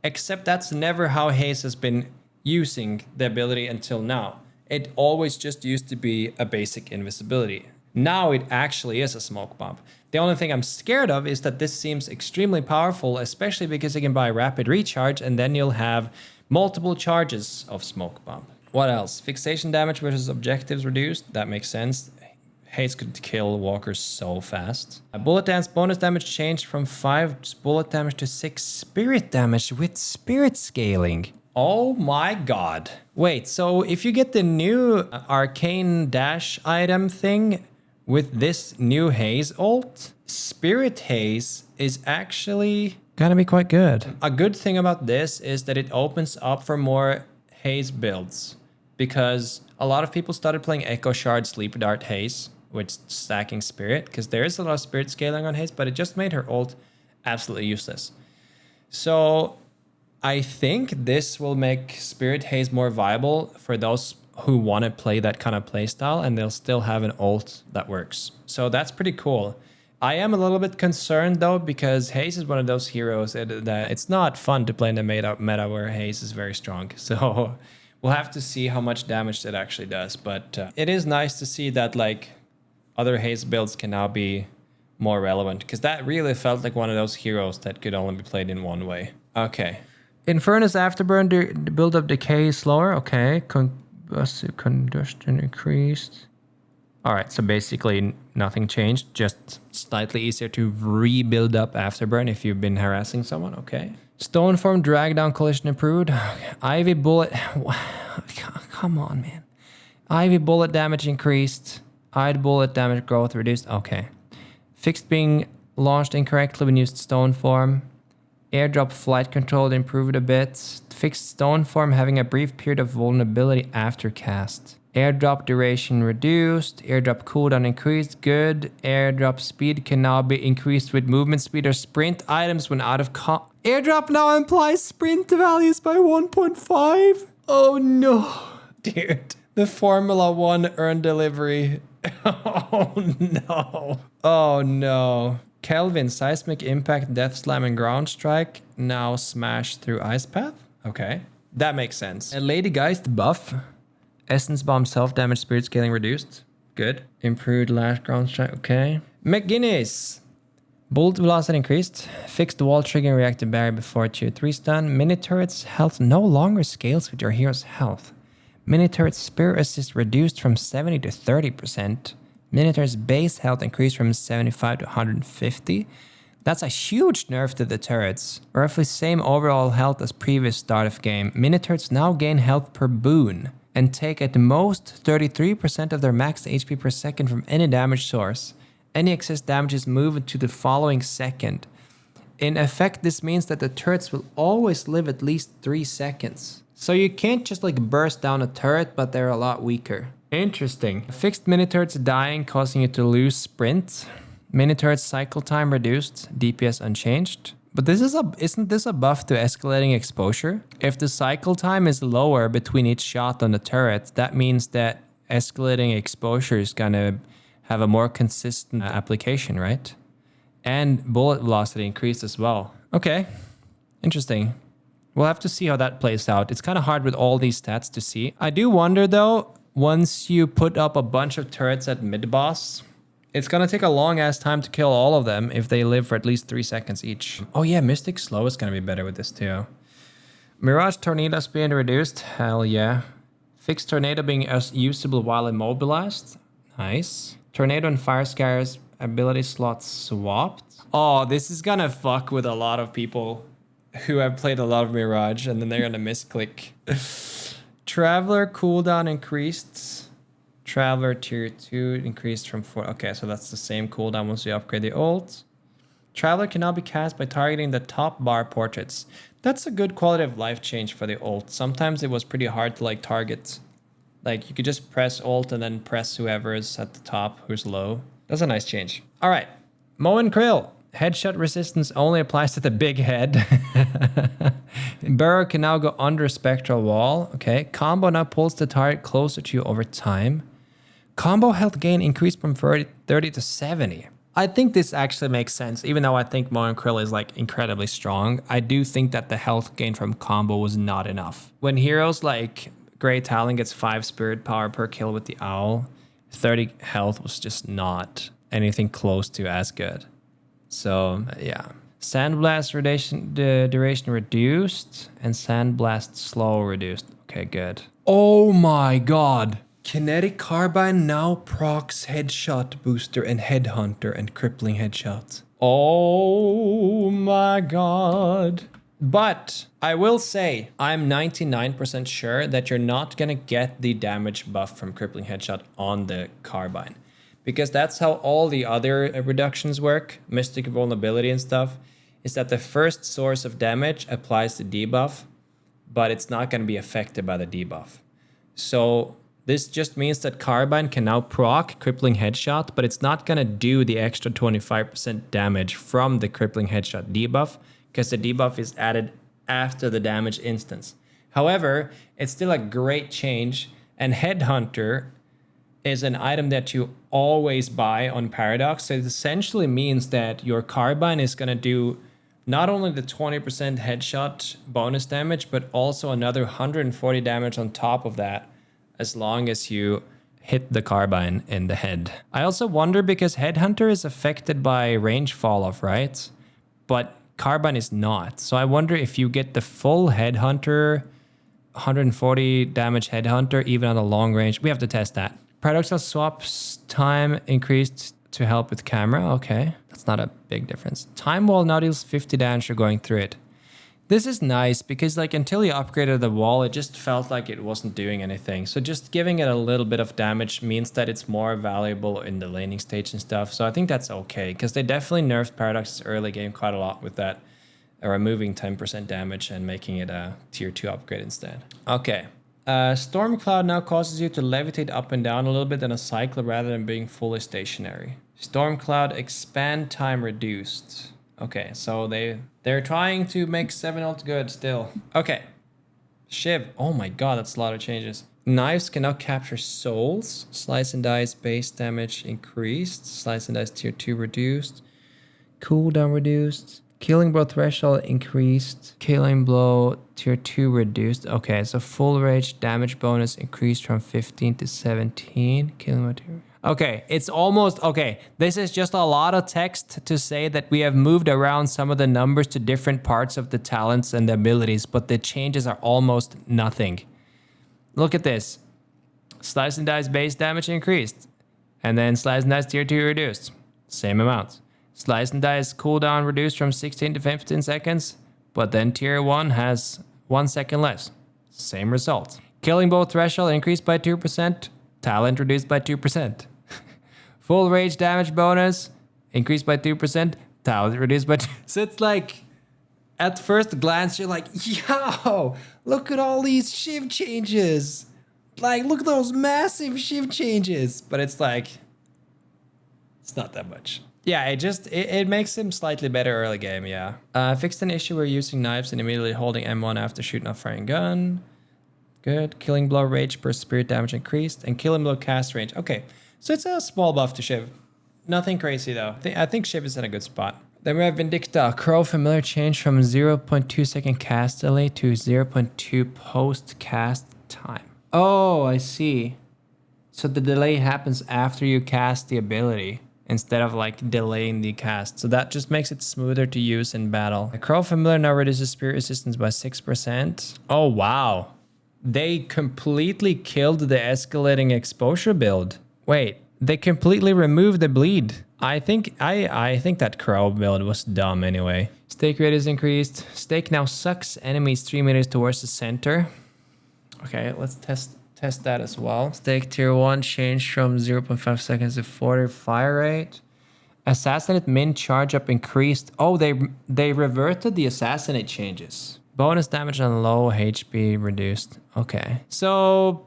Except that's never how Haze has been using the ability until now. It always just used to be a basic invisibility. Now it actually is a Smoke Bomb. The only thing I'm scared of is that this seems extremely powerful, especially because you can buy rapid recharge and then you'll have multiple charges of Smoke Bomb. What else? Fixation damage versus objectives reduced. That makes sense. Haze could kill walkers so fast. Bullet dance bonus damage changed from 5 bullet damage to 6 spirit damage with spirit scaling. Oh my god. Wait, so if you get the new arcane dash item thing, with this new Haze ult, Spirit Haze is actually gonna be quite good. A good thing about this is that it opens up for more Haze builds because a lot of people started playing Echo Shard Sleep Dart Haze with stacking Spirit because there is a lot of Spirit scaling on Haze, but it just made her ult absolutely useless. So I think this will make Spirit Haze more viable for those who want to play that kind of playstyle, and they'll still have an ult that works. So that's pretty cool. I am a little bit concerned though, because Haze is one of those heroes that it's not fun to play in the meta where Haze is very strong. So we'll have to see how much damage it actually does. But it is nice to see that like other Haze builds can now be more relevant, because that really felt like one of those heroes that could only be played in one way. Okay. Infernus Afterburn build up decay slower. Okay. Combustion increased. All right, so basically nothing changed, just slightly easier to rebuild up Afterburn if you've been harassing someone. Okay. Stone form drag down collision improved. Ivy bullet. Come on, man. Ivy bullet damage increased. Ide bullet damage growth reduced. Okay. Fixed being launched incorrectly when used stone form. Airdrop flight control improved a bit. Fixed stone form having a brief period of vulnerability after cast. Airdrop duration reduced. Airdrop cooldown increased. Good. Airdrop speed can now be increased with movement speed or sprint items when out of Airdrop now implies sprint values by 1.5. Oh no. Dude. The Formula 1 earned delivery. Oh no. Oh no. Kelvin, Seismic Impact, Death Slam, and Ground Strike now smash through Ice Path. Okay, that makes sense. And Lady Geist buff. Essence Bomb self-damage spirit scaling reduced. Good. Improved Lash Ground Strike. Okay. McGinnis. Bullet velocity increased. Fixed wall triggering reactive barrier before tier 3 stun. Mini turret's health no longer scales with your hero's health. Mini turret's spirit assist reduced from 70 to 30%. Minotaur's base health increased from 75 to 150. That's a huge nerf to the turrets. Roughly same overall health as previous start of game. Minotaurs now gain health per boon and take at most 33% of their max HP per second from any damage source. Any excess damage is moved to the following second. In effect, this means that the turrets will always live at least 3 seconds. So you can't just like burst down a turret, but they're a lot weaker. Interesting. Fixed mini-turrets dying, causing you to lose sprint. Mini-turret cycle time reduced, DPS unchanged. But isn't this a buff to escalating exposure? If the cycle time is lower between each shot on the turret, that means that escalating exposure is gonna have a more consistent application, right? And bullet velocity increased as well. Okay, interesting. We'll have to see how that plays out. It's kind of hard with all these stats to see. I do wonder though, once you put up a bunch of turrets at mid-boss, it's gonna take a long ass time to kill all of them if they live for at least 3 seconds each. Oh yeah, Mystic Slow is gonna be better with this too. Mirage Tornadoes being reduced, hell yeah. Fixed Tornado being usable while immobilized, nice. Tornado and Fire Scare's ability slots swapped. Oh, this is gonna fuck with a lot of people who have played a lot of Mirage and then they're gonna misclick. Traveler cooldown increased. Traveler tier 2 increased from 4. Okay, so that's the same cooldown once you upgrade the ult. Traveler can now be cast by targeting the top bar portraits. That's a good quality of life change for the ult. Sometimes it was pretty hard to like target. Like you could just press ult and then press whoever is at the top who's low. That's a nice change. All right, Mo and Krill. Headshot resistance only applies to the big head. Burrow can now go under a spectral wall. Okay, combo now pulls the target closer to you over time. Combo health gain increased from 30 to 70. I think this actually makes sense, even though I think Mo and Krill is like incredibly strong. I do think that the health gain from combo was not enough. When heroes like Great Talon gets 5 spirit power per kill with the owl, 30 health was just not anything close to as good. So yeah. Sandblast duration reduced and Sandblast slow reduced. Okay, good. Oh my god. Kinetic Carbine now procs Headshot Booster and Headhunter and Crippling Headshot. Oh my god. But I will say, I'm 99% sure that you're not gonna get the damage buff from Crippling Headshot on the Carbine. Because that's how all the other reductions work, Mystic Vulnerability and stuff, is that the first source of damage applies the debuff, but it's not going to be affected by the debuff. So this just means that Carbine can now proc Crippling Headshot, but it's not going to do the extra 25% damage from the Crippling Headshot debuff, because the debuff is added after the damage instance. However, it's still a great change, and Headhunter is an item that you always buy on Paradox. So it essentially means that your Carbine is going to do not only the 20% headshot bonus damage, but also another 140 damage on top of that, as long as you hit the Carbine in the head. I also wonder, because Headhunter is affected by range fall off, right? But Carbine is not. So I wonder if you get the full Headhunter, 140 damage Headhunter, even on a long range. We have to test that. Paradoxal swaps time increased to help with camera. Okay, that's not a big difference. Time wall now deals 50 damage for going through it. This is nice because like until you upgraded the wall, it just felt like it wasn't doing anything. So just giving it a little bit of damage means that it's more valuable in the laning stage and stuff. So I think that's okay, because they definitely nerfed Paradox's early game quite a lot with that, removing 10% damage and making it a tier 2 upgrade instead. Okay. Storm Cloud now causes you to levitate up and down a little bit in a cycle rather than being fully stationary. Storm Cloud expand time reduced. Okay, so they're trying to make 7 ult good still. Okay. Shiv. Oh my god, that's a lot of changes. Knives can now capture souls. Slice and dice base damage increased. Slice and dice tier 2 reduced. Cooldown reduced. Killing blow threshold increased. Killing blow tier 2 reduced. Okay, so full rage damage bonus increased from 15 to 17. Killing blow tier. Okay, it's almost okay. This is just a lot of text to say that we have moved around some of the numbers to different parts of the talents and the abilities, but the changes are almost nothing. Look at this. Slice and dice base damage increased. And then slice and dice tier 2 reduced. Same amount. Slice and dice cooldown reduced from 16 to 15 seconds, but then tier 1 has 1 second less. Same result. Killing bow threshold increased by 2%, talent reduced by 2%. Full rage damage bonus increased by 2%, talent reduced by 2%. So it's like, at first glance, you're like, yo, look at all these Shiv changes. Like, look at those massive Shiv changes. But it's like, it's not that much. Yeah, it makes him slightly better early game, yeah. Fixed an issue where using knives and immediately holding M1 after shooting off firing gun. Good. Killing blow rage per spirit damage increased. And killing blow cast range. Okay, so it's a small buff to Shiv. Nothing crazy though. I think Shiv is in a good spot. Then we have Vindicta. Crow familiar change from 0.2 second cast delay to 0.2 post cast time. Oh, I see. So the delay happens after you cast the ability, instead of like delaying the cast. So that just makes it smoother to use in battle. The Crow familiar now reduces spirit resistance by 6%. Oh, wow. They completely killed the escalating exposure build. Wait, they completely removed the bleed. I think that Crow build was dumb anyway. Stake rate is increased. Stake now sucks enemies 3 meters towards the center. Okay, let's test that as well. Stake tier 1 changed from 0.5 seconds to 40 fire rate. Assassinate min charge up increased. Oh, they reverted the assassinate changes. Bonus damage on low HP reduced. Okay. So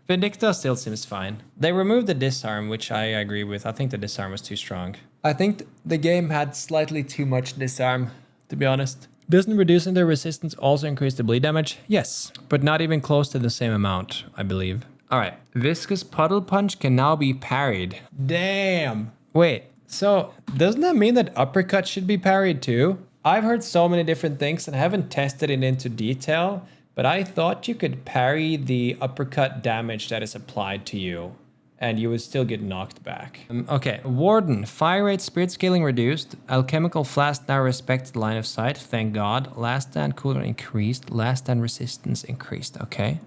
Vindicta still seems fine. They removed the disarm, which I agree with. I think the disarm was too strong. I think the game had slightly too much disarm, to be honest. Doesn't reducing their resistance also increase the bleed damage? Yes, but not even close to the same amount, I believe. All right, Viscous Puddle Punch can now be parried. Damn. Wait, so doesn't that mean that uppercut should be parried too? I've heard so many different things and haven't tested it into detail, but I thought you could parry the uppercut damage that is applied to you and you would still get knocked back. Okay, Warden, fire rate, spirit scaling reduced. Alchemical flask now respects line of sight, thank God. Last stand cooldown increased, last stand resistance increased, okay.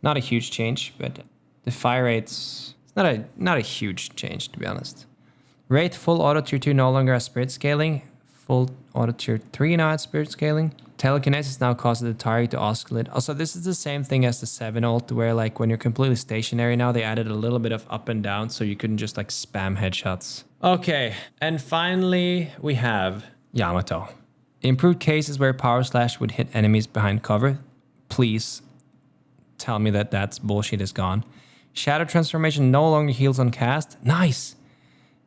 Not a huge change, but the fire rate's not a huge change, to be honest. Wraith, full auto tier 2 no longer has spirit scaling. Full auto tier 3 now has spirit scaling. Telekinesis now causes the target to oscillate. Also, this is the same thing as the 7 ult, where like when you're completely stationary now, they added a little bit of up and down so you couldn't just like spam headshots. Okay, and finally we have Yamato. Improved cases where power slash would hit enemies behind cover. Please tell me that that's bullshit is gone. Shadow transformation no longer heals on cast. Nice.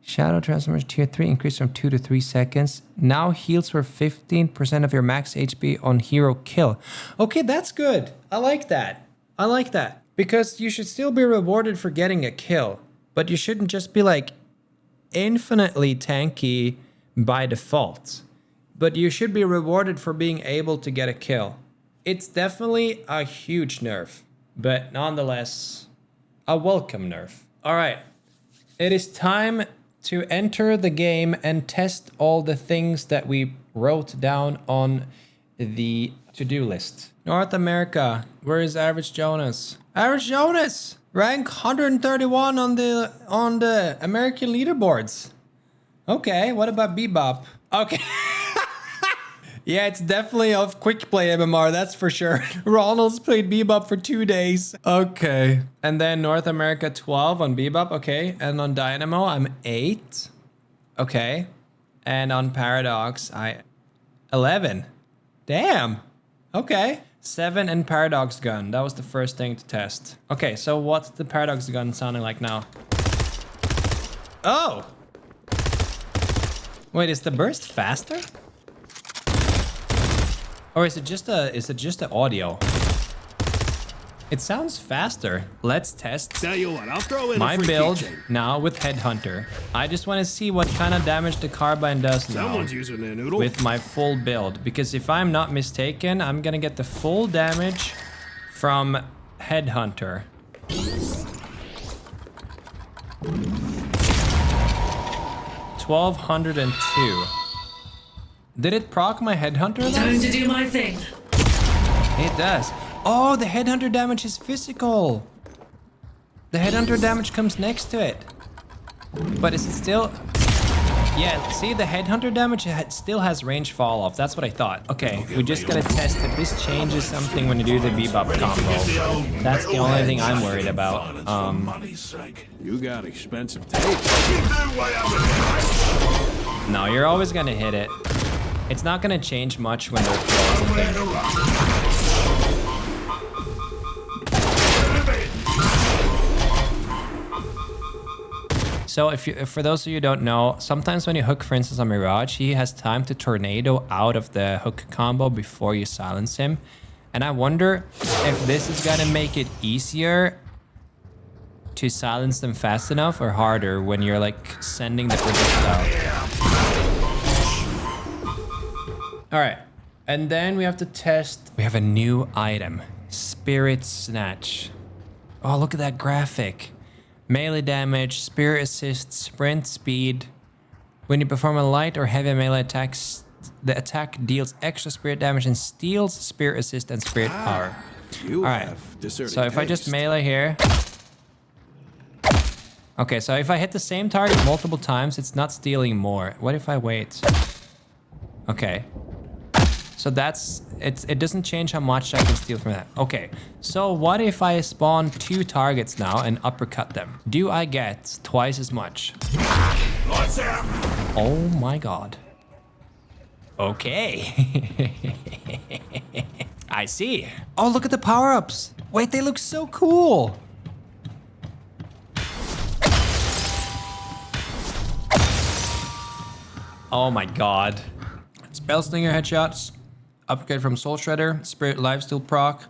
Shadow transformation tier 3 increased from 2 to 3 seconds. Now heals for 15% of your max HP on hero kill. Okay, that's good. I like that. I like that. Because you should still be rewarded for getting a kill. But you shouldn't just be like infinitely tanky by default. But you should be rewarded for being able to get a kill. It's definitely a huge nerf. But nonetheless, a welcome nerf. All right. It is time to enter the game and test all the things that we wrote down on the to-do list. North America, where is AverageJonas? AverageJonas, rank 131 on the American leaderboards. Okay, what about Bebop? Okay. Yeah, it's definitely off quick play MMR, that's for sure. Ronald's played Bebop for 2 days. Okay. And then North America 12 on Bebop, okay. And on Dynamo, I'm 8. Okay. And on Paradox, 11. Damn. Okay. 7 and Paradox gun. That was the first thing to test. Okay, so what's the Paradox gun sounding like now? Oh! Wait, is the burst faster? Or is it just the audio? It sounds faster. Let's test. Tell you what, I'll throw in my a free build keychain. now with Headhunter. I just want to see what kind of damage the carbine does now Someone's using a noodle. with my full build. Because if I'm not mistaken, I'm gonna get the full damage from Headhunter. 1202. Did it proc my Headhunter? Time to do my thing. It does. Oh, the Headhunter damage is physical. The Headhunter damage comes next to it. But is it still... Yeah, see, the Headhunter damage still has range fall off. That's what I thought. Okay, we just gotta test if this changes something when you do the Bebop combo. That's the only thing I'm worried about. You got expensive taste. No, you're always gonna hit it. It's not gonna change much when they're close. So for those of you who don't know, sometimes when you hook, for instance, on Mirage, he has time to tornado out of the hook combo before you silence him. And I wonder if this is gonna make it easier to silence them fast enough or harder when you're like sending the projectile. All right, and then we have to test. We have a new item, Spirit Snatch. Oh, look at that graphic. Melee damage, spirit assist, sprint speed. When you perform a light or heavy melee attacks, the attack deals extra spirit damage and steals spirit assist and spirit power. You All right, have discerning so if I just taste. melee here. Okay, so if I hit the same target multiple times, it's not stealing more. What if I wait? Okay. So that's, it doesn't change how much I can steal from that. Okay, so what if I spawn 2 targets now and uppercut them? Do I get twice as much? Oh my god. Okay. I see. Oh, look at the power-ups. Wait, they look so cool. Oh my god. Spell Slinger headshots. Upgrade from Soul Shredder. Spirit Lifesteal proc.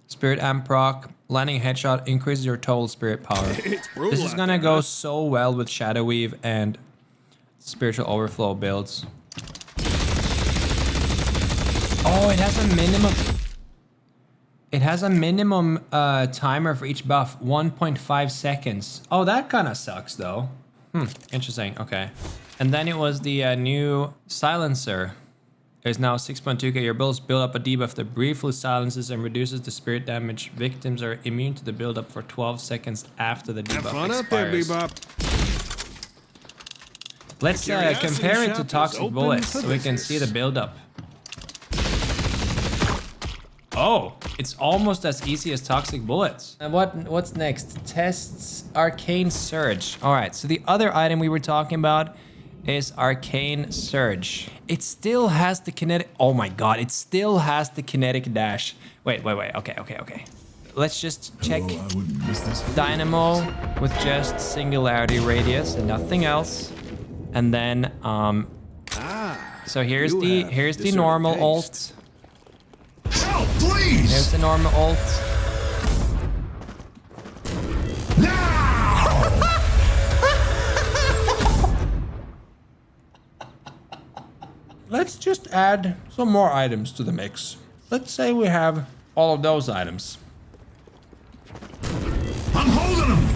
Spirit Amp proc. Landing headshot increases your total spirit power. It's brutal This is out gonna there, go huh? so well with Shadow Weave and Spiritual Overflow builds. Oh, it has a minimum. It has a minimum timer for each buff, 1.5 seconds. Oh, that kind of sucks though. Interesting. Okay. And then it was the new Silencer. There's now 6.2k. Your builds build up a debuff that briefly silences and reduces the spirit damage. Victims are immune to the buildup for 12 seconds after the Have debuff fun out there, expires. Bebop. Let's Curiosity compare it shop to is Toxic open Bullets for so we can see the business. buildup. Oh, it's almost as easy as Toxic Bullets. And what's next? Tests Arcane Surge. All right, so the other item we were talking about is Arcane Surge. It still has the kinetic. Oh my god, it still has the kinetic dash. Wait. Okay. Let's just check Dynamo with just singularity radius and nothing else. And then so here's you have the discerning normal taste. ult. Help, please! Here's the normal ult. Let's just add some more items to the mix. Let's say we have all of those items. I'm holding him!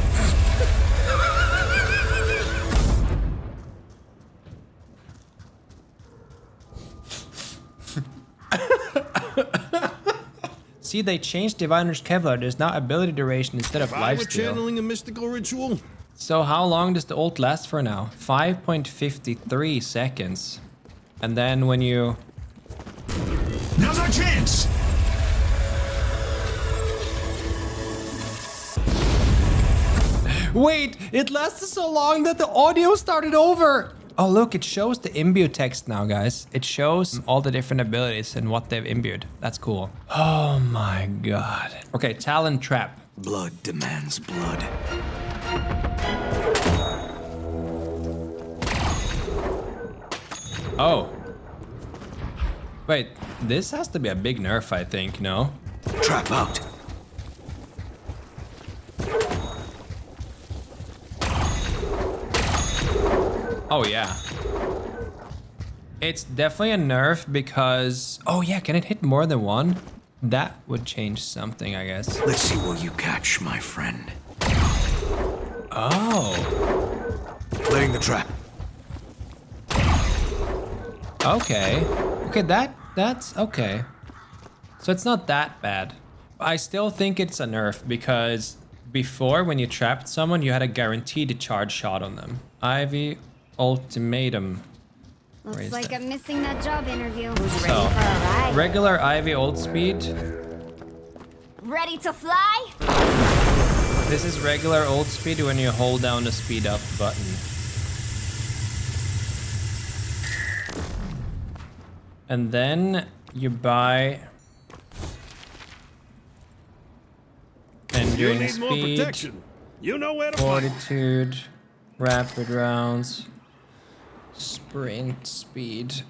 See, they changed Diviner's Kevlar. There's now ability duration instead of If I were lifesteal. channeling a mystical ritual, So how long does the ult last for now? 5.53 seconds. And then when you... Now's our chance! Wait, it lasted so long that the audio started over. Oh, look, it shows the imbue text now, guys. It shows all the different abilities and what they've imbued. That's cool. Oh my god. Okay, Talon Trap. Blood demands blood. Oh. Wait, this has to be a big nerf, I think, no? Trap out. Oh, yeah. It's definitely a nerf because... Oh, yeah, can it hit more than one? That would change something, I guess. Let's see what you catch, my friend. Oh. Laying the trap. Okay. Okay, that's okay. So it's not that bad. I still think it's a nerf because before when you trapped someone, you had a guaranteed charge shot on them. Ivy Ultimatum. Where Looks is like that? I'm missing that job interview. Who's ready So, for a ride? regular Ivy ult speed. Ready to fly? This is regular ult speed when you hold down the speed up button. And then you buy you enduring need more speed, protection. You know where to find. fortitude, Rapid rounds. Sprint speed.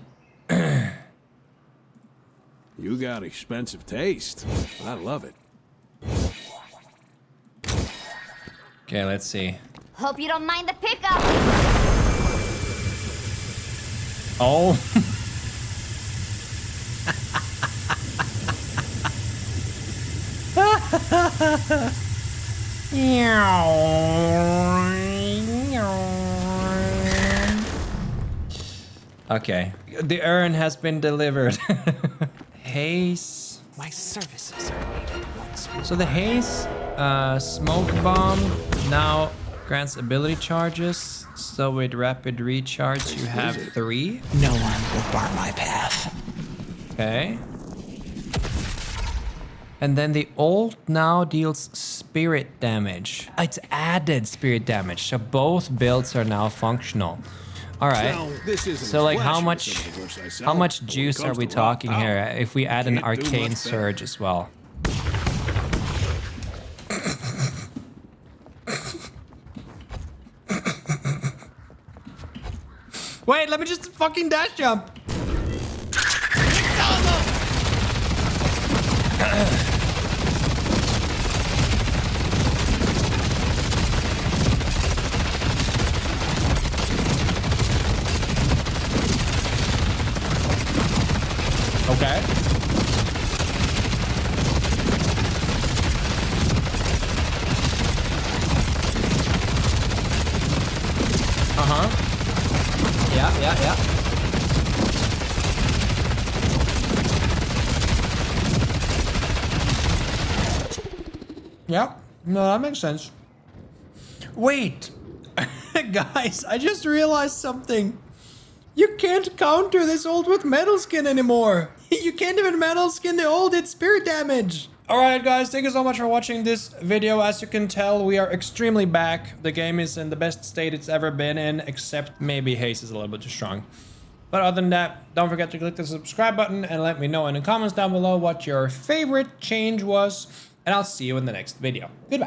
You got expensive taste. I love it. Okay, let's see. Hope you don't mind the pickup. Oh. Okay, the urn has been delivered. Haze. My services are needed once more. So the Haze smoke bomb now grants ability charges. So with rapid recharge, you have 3. No one will bar my path. Okay. And then the ult now deals spirit damage. It's added spirit damage, so both builds are now functional. All right. Now, this isn't So like how flashy much as some of the verse I sell, how much but when it juice are comes we to raw talking here power, if we add an can't do much arcane better. surge as well? Wait, let me just fucking dash jump. Okay. Yeah. Yeah, no, that makes sense. Wait, guys, I just realized something. You can't counter this ult with metal skin anymore. You can't even metal skin the ult, it's spirit damage. Alright guys, thank you so much for watching this video. As you can tell, we are extremely back. The game is in the best state it's ever been in, except maybe Haze is a little bit too strong. But other than that, don't forget to click the subscribe button and let me know in the comments down below what your favorite change was. And I'll see you in the next video. Goodbye.